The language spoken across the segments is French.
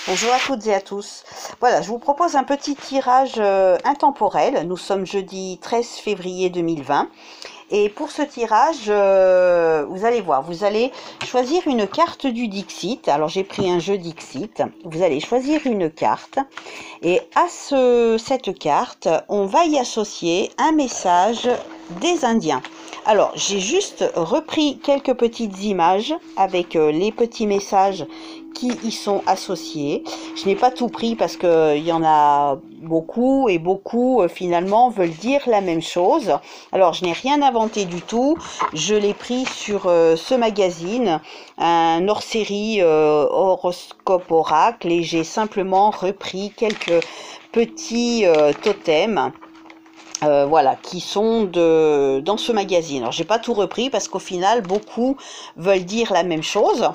Bonjour à toutes et à tous. Voilà, je vous propose un petit tirage intemporel. Nous sommes jeudi 13 février 2020. Et pour ce tirage, vous allez voir, vous allez choisir une carte du Dixit. Alors j'ai pris un jeu Dixit. Vous allez choisir une carte. Et à cette carte, on va y associer un message des Indiens. Alors, j'ai juste repris quelques petites images avec les petits messages qui y sont associés. Je n'ai pas tout pris parce qu'il y en a beaucoup et beaucoup finalement veulent dire la même chose. Alors, je n'ai rien inventé du tout. Je l'ai pris sur ce magazine, un hors-série horoscope oracle, et j'ai simplement repris quelques petits totems. Voilà, qui sont dans ce magazine. Alors, j'ai pas tout repris parce qu'au final, beaucoup veulent dire la même chose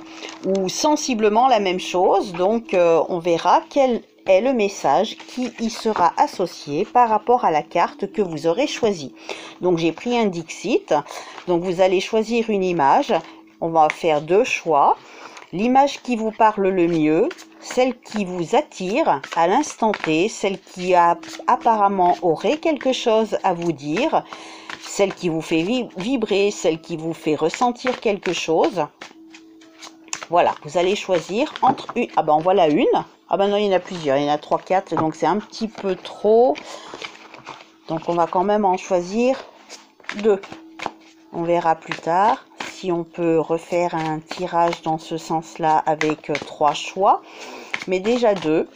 ou sensiblement la même chose. Donc, on verra quel est le message qui y sera associé par rapport à la carte que vous aurez choisie. Donc, j'ai pris un Dixit. Donc, vous allez choisir une image. On va faire deux choix. L'image qui vous parle le mieux, celle qui vous attire à l'instant T, celle qui apparemment aurait quelque chose à vous dire, celle qui vous fait vibrer, celle qui vous fait ressentir quelque chose. Voilà, vous allez choisir entre une... Ah ben voilà une. Ah ben non, il y en a plusieurs, il y en a 3, 4, donc c'est un petit peu trop. Donc on va quand même en choisir 2. On verra plus tard si on peut refaire un tirage dans ce sens-là avec 3 choix. Mais déjà 2.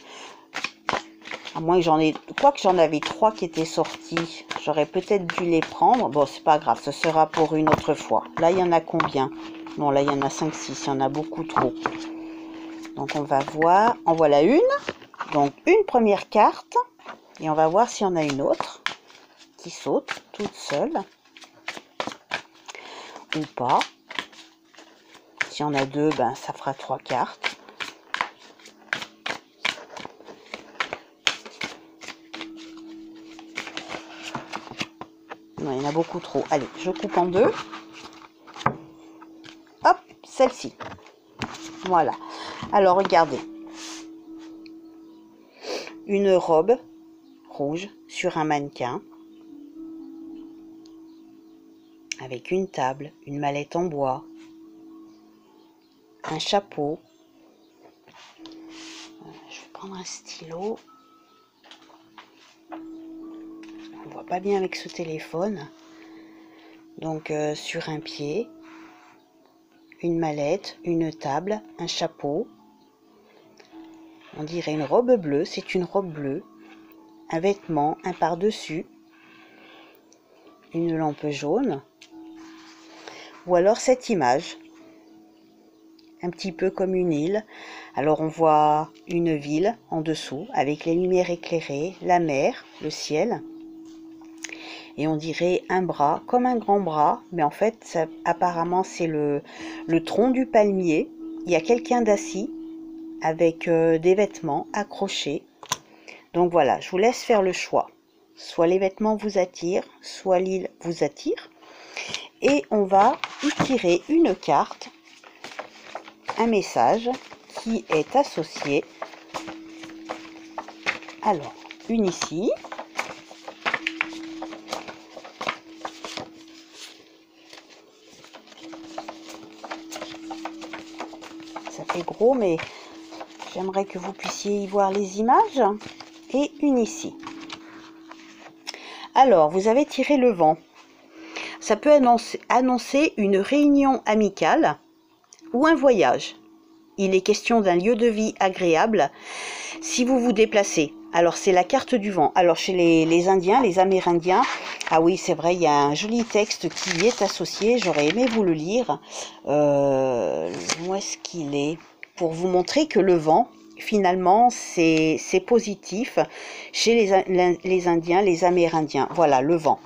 À moins que j'en avais 3 qui étaient sortis. J'aurais peut-être dû les prendre. Bon, c'est pas grave, ce sera pour une autre fois. Là, il y en a combien? Bon, là, il y en a 5, 6. Il y en a beaucoup trop. Donc, on va voir. En voilà une. Donc, une première carte. Et on va voir s'il y en a une autre qui saute toute seule. Ou pas. Si on a 2, ben ça fera 3 cartes. Non, il y en a beaucoup trop. Allez, je coupe en 2. Hop, celle-ci. Voilà. Alors, regardez. Une robe rouge sur un mannequin. Avec une table, une mallette en bois. Un chapeau. Je vais prendre un stylo. On voit pas bien avec ce téléphone. Donc sur un pied, une mallette, une table, un chapeau. On dirait une robe bleue, c'est une robe bleue. Un vêtement, un par-dessus. Une lampe jaune. Ou alors cette image. Un petit peu comme une île. Alors on voit une ville en dessous avec les lumières éclairées, la mer, le ciel. Et on dirait un bras, comme un grand bras, mais en fait apparemment c'est le tronc du palmier. Il y a quelqu'un d'assis avec des vêtements accrochés. Donc voilà, je vous laisse faire le choix. Soit les vêtements vous attirent, soit l'île vous attire. Et on va y tirer une carte, un message qui est associé. Alors, une ici. Ça fait gros, mais j'aimerais que vous puissiez y voir les images. Et une ici. Alors, vous avez tiré le vent. Ça peut annoncer une réunion amicale ou un voyage. Il est question d'un lieu de vie agréable si vous vous déplacez. Alors, c'est la carte du vent. Alors, chez les Indiens, les Amérindiens, ah oui, c'est vrai, il y a un joli texte qui y est associé. J'aurais aimé vous le lire. Où est-ce qu'il est? Pour vous montrer que le vent, finalement, c'est positif chez les Indiens, les Amérindiens. Voilà, le vent.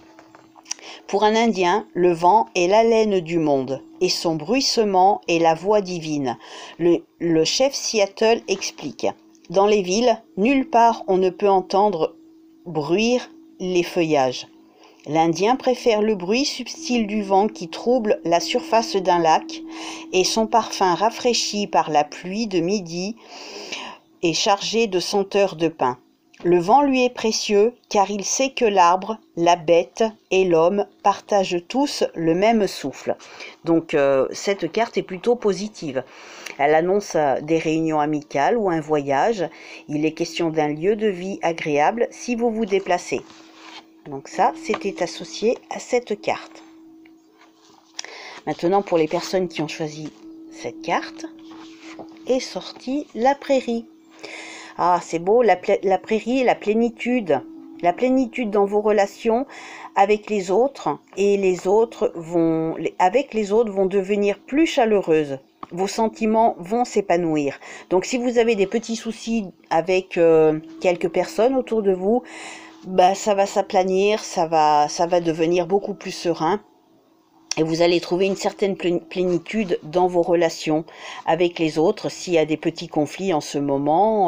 Pour un Indien, le vent est l'haleine du monde et son bruissement est la voix divine. Le chef Seattle explique. Dans les villes, nulle part on ne peut entendre bruire les feuillages. L'Indien préfère le bruit subtil du vent qui trouble la surface d'un lac et son parfum rafraîchi par la pluie de midi est chargé de senteurs de pin. Le vent lui est précieux, car il sait que l'arbre, la bête et l'homme partagent tous le même souffle. Donc cette carte est plutôt positive. Elle annonce des réunions amicales ou un voyage. Il est question d'un lieu de vie agréable si vous vous déplacez. Donc ça, c'était associé à cette carte. Maintenant, pour les personnes qui ont choisi cette carte, est sortie la prairie. Ah, c'est beau, la prairie et la plénitude. La plénitude dans vos relations avec les autres, et avec les autres vont devenir plus chaleureuses. Vos sentiments vont s'épanouir. Donc si vous avez des petits soucis avec quelques personnes autour de vous, bah, ça va s'aplanir, ça va devenir beaucoup plus serein. Et vous allez trouver une certaine plénitude dans vos relations avec les autres s'il y a des petits conflits en ce moment,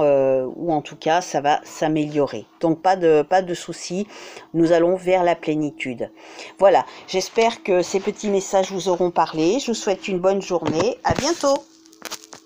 ou en tout cas ça va s'améliorer. Donc pas de soucis, nous allons vers la plénitude. Voilà, j'espère que ces petits messages vous auront parlé. Je vous souhaite une bonne journée, à bientôt.